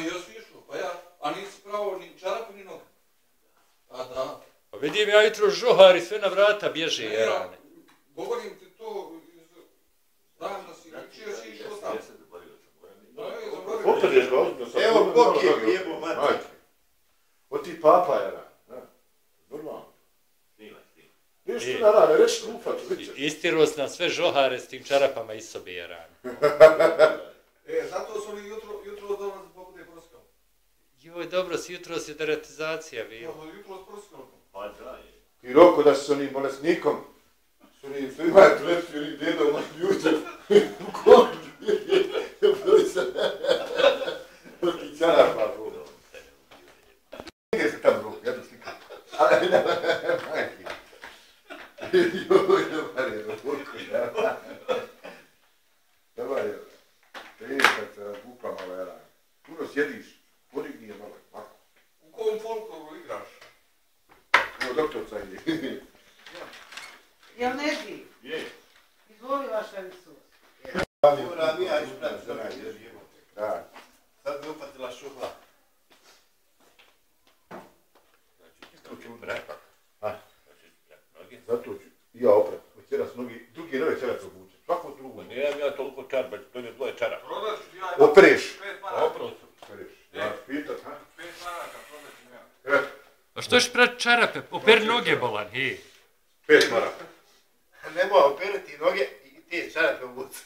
jesi išao, pa ja, a nisi pravo ni čarape ni noge. A da. Pa vidim ja jutro žohari sve na vrata bježe, Jarane. Govorim ti to, znam da si učio si išao tamo. Opet je ozbiljno sam. Evo kog je jebo mater. Od ti papa, Jaran. Normalno. Viš tu na rane, reći kufac, vidite. Istiro nam sve žohare s tim čarapama iz sobe, Jarane. Zato su oni jutro dolaze pokude prskao. Joj, dobro, jutro si deratizacija bio. Jutro s prskao. Pa da je. I roko da su onim bolesnikom, su onim primaju lepši, onim djedom, ljudi, u kogu, bili se, ti čarapa, bro. Gdje se tam, bro, ja to slikam. Ali, majki. Joj, dobar je, ruku, da. Dobar je. Vidim kad se razbuka malo, Jaran. Puno sjediš, podigni je malo, ovako. U kom folkloru igraš? Evo, doktorca ide. Jel ne živ? Je. Izvoli vaša visost. Mora mi ja ispraviti za mene, jer jebo. Da. Sad me upatila šuhla. Zato ću i ja oprat, večeras nogi, drugi nove čarac obučem, svako drugo. Nijem ja toliko čarba, to je dvoje čara. Prodat ću ja. Opereš. 5 maraka. Opereš. Ja pitat, ha? 5 maraka prodat ću ja. A što još pred čarape? Operi noge, bolan, hej. 5 maraka. Nemoj operati noge i te čarape obuci.